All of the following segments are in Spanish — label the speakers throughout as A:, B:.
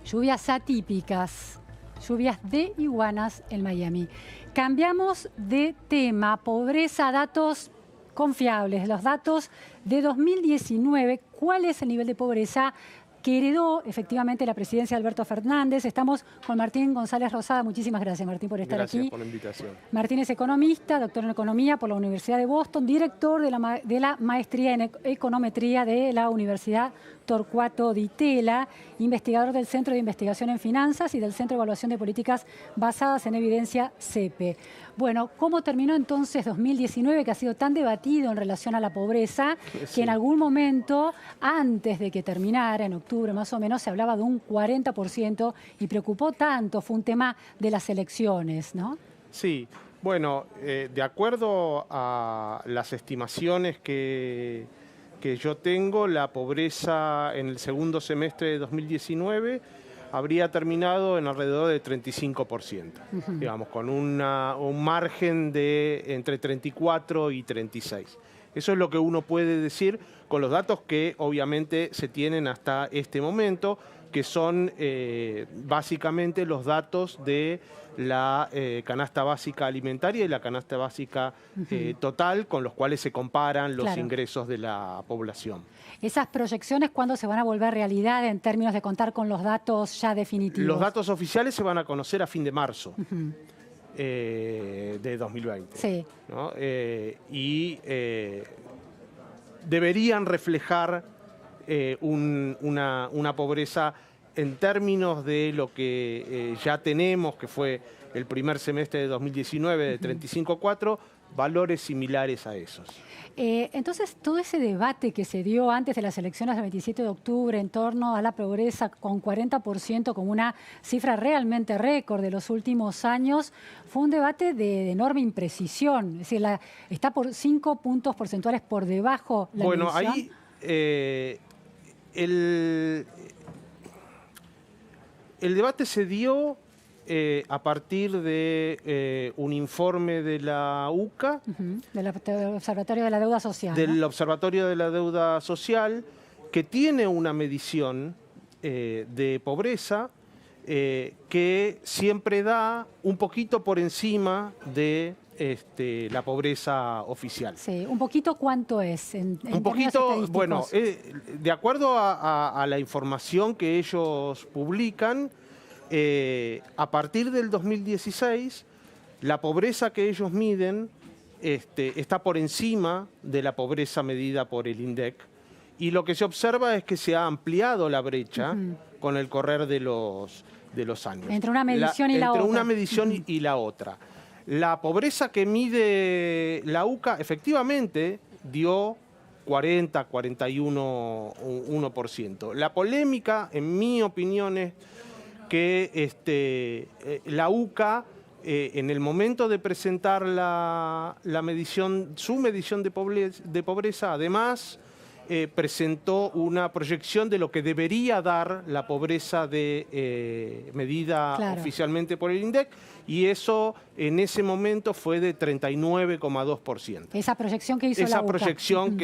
A: lluvias atípicas, lluvias de iguanas en Miami. Cambiamos de tema, pobreza, datos confiables, los datos de 2019. ¿Cuál es el nivel de pobreza que heredó efectivamente la presidencia de Alberto Fernández? Estamos con Martín González Rosada. Muchísimas gracias, Martín, por estar aquí.
B: Gracias por la invitación.
A: Martín es economista, doctor en economía por la Universidad de Boston, director de la maestría en econometría de la Universidad Torcuato Di Tella, investigador del Centro de Investigación en Finanzas y del Centro de Evaluación de Políticas Basadas en Evidencia, CEPE. Bueno, ¿cómo terminó entonces 2019, que ha sido tan debatido en relación a la pobreza,
B: Sí.
A: que en algún momento, antes de que terminara, en octubre más o menos, se hablaba de un 40% y preocupó tanto? Fue un tema de las elecciones, ¿no?
B: Sí, bueno, de acuerdo a las estimaciones que yo tengo, la pobreza en el segundo semestre de 2019 habría terminado en alrededor de 35%, digamos, con un margen de entre 34 y 36. Eso es lo que uno puede decir con los datos que obviamente se tienen hasta este momento, que son básicamente los datos de la canasta básica alimentaria y la canasta básica total, con los cuales se comparan los ingresos de la población.
A: ¿Esas proyecciones cuándo se van a volver realidad en términos de contar con los datos ya definitivos?
B: Los datos oficiales se van a conocer a fin de marzo de 2020.
A: Sí.
B: ¿No? Deberían reflejar una pobreza en términos de lo que ya tenemos, que fue el primer semestre de 2019 de 35,4, valores similares a esos.
A: Entonces, todo ese debate que se dio antes de las elecciones del 27 de octubre en torno a la pobreza con 40% como una cifra realmente récord de los últimos años, fue un debate de enorme imprecisión. Es decir, está por 5 puntos porcentuales por debajo la medición.
B: Bueno, ahí el debate se dio a partir de un informe de la UCA,
A: del Observatorio de la Deuda Social.
B: Del Observatorio de la Deuda Social, que tiene una medición de pobreza que siempre da un poquito por encima de la pobreza oficial.
A: Sí, un poquito, ¿cuánto es?
B: Un poquito, bueno, de acuerdo a la información que ellos publican, a partir del 2016, la pobreza que ellos miden está por encima de la pobreza medida por el INDEC, y lo que se observa es que se ha ampliado la brecha con el correr de los años.
A: Entre una medición y la otra.
B: Entre una medición y la otra. La pobreza que mide la UCA efectivamente dio 41%. La polémica, en mi opinión, es que la UCA, en el momento de presentar su medición de pobreza, además presentó una proyección de lo que debería dar la pobreza medida oficialmente por el INDEC, y eso en ese momento fue de 39,2%.
A: Esa proyección que hizo la UCA.
B: Esa proyección,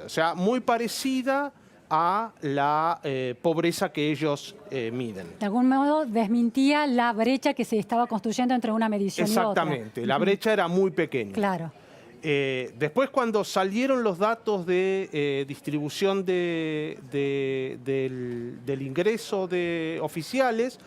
B: o sea, muy parecida a la pobreza que ellos miden.
A: De algún modo desmintía la brecha que se estaba construyendo entre una medición y otra.
B: Exactamente, la brecha era muy pequeña.
A: Claro.
B: Después, cuando salieron los datos de distribución del ingreso de oficiales,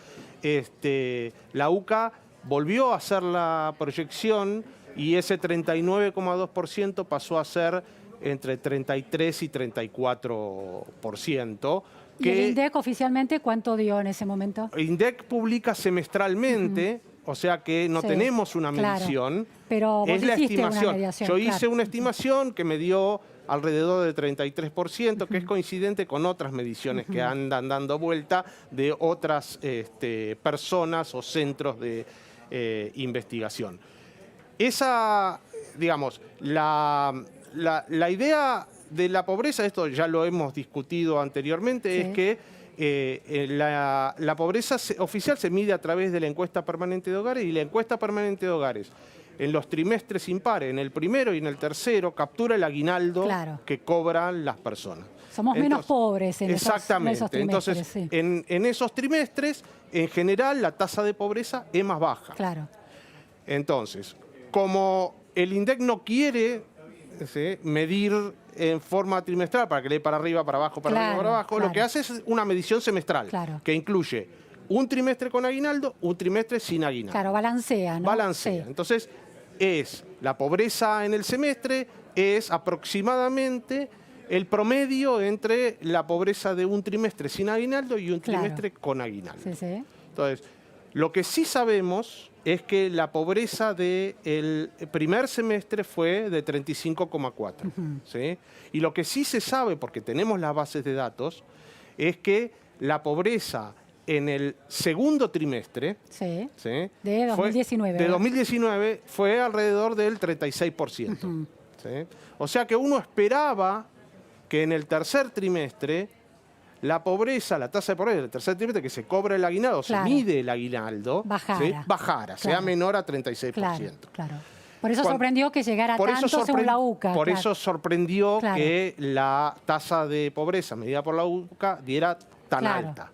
B: la UCA volvió a hacer la proyección y ese 39,2% pasó a ser entre 33 y 34%.
A: ¿Y el INDEC oficialmente cuánto dio en ese momento?
B: El INDEC publica semestralmente, o sea que no tenemos una medición.
A: Pero
B: es la estimación.
A: Una mediación,
B: Yo hice una estimación que me dio alrededor del 33%, que es coincidente con otras mediciones que andan dando vuelta de otras personas o centros de investigación. Esa, digamos, la idea de la pobreza, esto ya lo hemos discutido anteriormente, es que la pobreza oficial se mide a través de la encuesta permanente de hogares, y la encuesta permanente de hogares en los trimestres impares, en el primero y en el tercero, captura el aguinaldo que cobran las personas.
A: Somos menos pobres en
B: exactamente.
A: esos trimestres.
B: Entonces,
A: sí.
B: en esos trimestres, en general, la tasa de pobreza es más baja.
A: Claro.
B: Entonces, como el INDEC no quiere medir en forma trimestral para que le dé para arriba, para abajo, para arriba, para abajo, lo que hace es una medición semestral que incluye un trimestre con aguinaldo, un trimestre sin aguinaldo.
A: Claro, balancea, ¿no?
B: Balancea. Sí. Entonces, la pobreza en el semestre es aproximadamente el promedio entre la pobreza de un trimestre sin aguinaldo y un trimestre con aguinaldo.
A: Sí, sí.
B: Entonces, lo que sí sabemos es que la pobreza del primer semestre fue de 35,4. ¿Sí? Y lo que sí se sabe, porque tenemos las bases de datos, es que la pobreza en el segundo trimestre
A: de 2019,
B: fue alrededor del 36%. ¿Sí? O sea que uno esperaba que en el tercer trimestre la pobreza, la tasa de pobreza del tercer trimestre, que se cobra el aguinaldo, se mide el aguinaldo, bajara, sea menor a 36%.
A: Claro. Por eso sorprendió que llegara tanto según la UCA.
B: Por eso sorprendió que la tasa de pobreza medida por la UCA diera tan alta.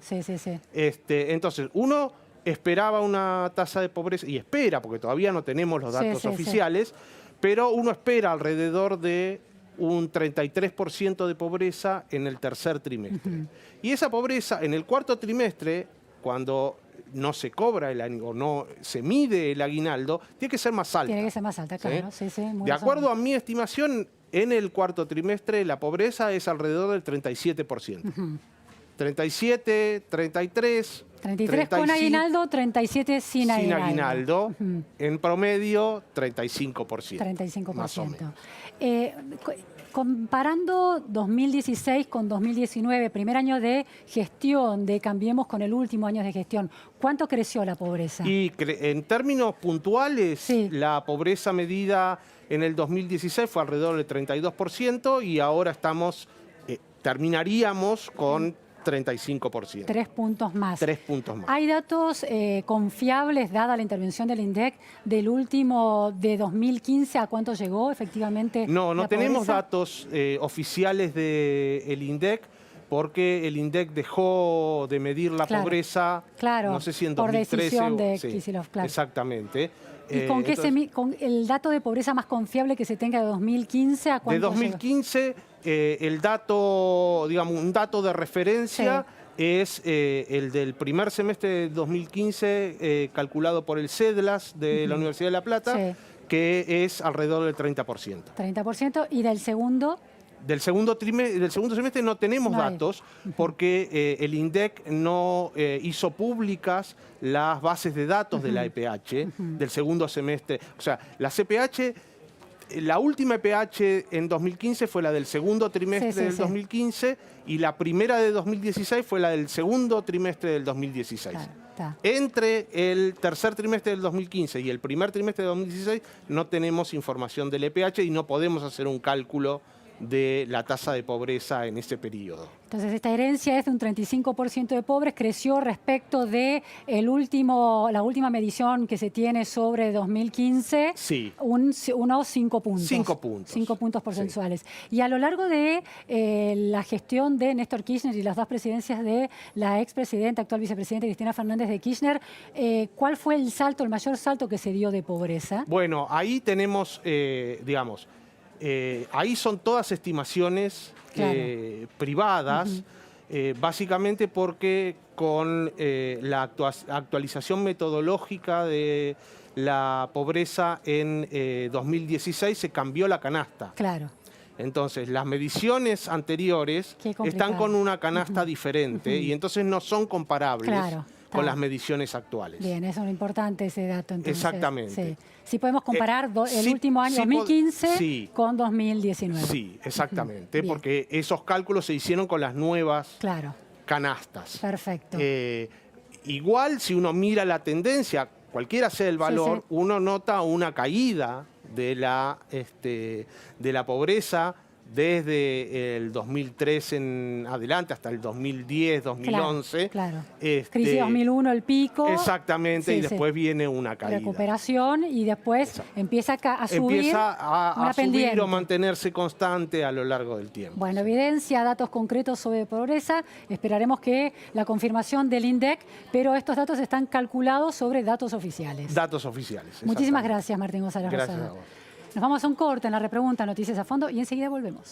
A: Sí.
B: Entonces, uno esperaba una tasa de pobreza, y espera, porque todavía no tenemos los datos oficiales, pero uno espera alrededor de un 33% de pobreza en el tercer trimestre. Y esa pobreza en el cuarto trimestre, cuando no se cobra o no se mide el aguinaldo, tiene que ser más alta.
A: Tiene que ser más alta, claro.
B: De acuerdo a mi estimación, en el cuarto trimestre la pobreza es alrededor del 37%. 37, 33...
A: 33 con aguinaldo, 37 sin aguinaldo.
B: En promedio, 35%.
A: 35%.
B: Más o menos.
A: Comparando 2016 con 2019, primer año de gestión de Cambiemos con el último año de gestión, ¿cuánto creció la pobreza?
B: Y en términos puntuales, la pobreza medida en el 2016 fue alrededor del 32% y ahora terminaríamos con 35%.
A: 3 puntos más.
B: 3 puntos más.
A: ¿Hay datos confiables, dada la intervención del INDEC, del último de 2015 a cuánto llegó efectivamente?
B: No tenemos datos oficiales del INDEC, porque el INDEC dejó de medir la pobreza, no sé si en 2013
A: por decisión de Kicillof,
B: exactamente.
A: ¿Y con el dato de pobreza más confiable que se tenga de 2015 a cuánto?
B: De 2015, el dato, digamos, un dato de referencia es el del primer semestre de 2015 calculado por el CEDLAS de la Universidad de La Plata, que es alrededor del 30%.
A: 30%, ¿y del segundo?
B: Del segundo semestre no tenemos datos porque el INDEC no hizo públicas las bases de datos de la EPH del segundo semestre. O sea, las EPH, la última EPH en 2015 fue la del segundo trimestre del 2015 y la primera de 2016 fue la del segundo trimestre del 2016. Entre el tercer trimestre del 2015 y el primer trimestre del 2016 no tenemos información del EPH y no podemos hacer un cálculo de la tasa de pobreza en ese periodo.
A: Entonces, esta herencia es de un 35% de pobres, creció respecto de la última medición que se tiene sobre 2015, unos 5 puntos.
B: 5 puntos.
A: 5 puntos porcentuales. Y a lo largo de la gestión de Néstor Kirchner y las dos presidencias de la expresidenta, actual vicepresidenta Cristina Fernández de Kirchner, ¿cuál fue el mayor salto que se dio de pobreza?
B: Bueno, ahí tenemos, digamos, ahí son todas estimaciones privadas, básicamente porque con la actualización metodológica de la pobreza en 2016 se cambió la canasta. Entonces, las mediciones anteriores están con una canasta diferente y entonces no son comparables con las mediciones actuales.
A: Bien, eso es lo importante, ese dato. Entonces,
B: exactamente.
A: Sí podemos comparar el último año, 2015, con 2019.
B: Sí, exactamente, porque esos cálculos se hicieron con las nuevas canastas.
A: Perfecto.
B: Igual, si uno mira la tendencia, cualquiera sea el valor, uno nota una caída de la pobreza desde el 2003 en adelante hasta el 2010, 2011.
A: Claro. Crisis 2001, el pico.
B: Exactamente,
A: Sí,
B: y después viene una caída.
A: Recuperación y después empieza a subir.
B: Empieza a
A: pendiente.
B: subir o mantenerse constante a lo largo del tiempo.
A: Bueno, evidencia, datos concretos sobre pobreza. Esperaremos que la confirmación del INDEC, pero estos datos están calculados sobre datos oficiales.
B: Datos oficiales.
A: Muchísimas gracias, Martín González
B: Gracias
A: Rosado.
B: a vos.
A: Nos vamos a un corte en la repregunta Noticias a Fondo y enseguida volvemos.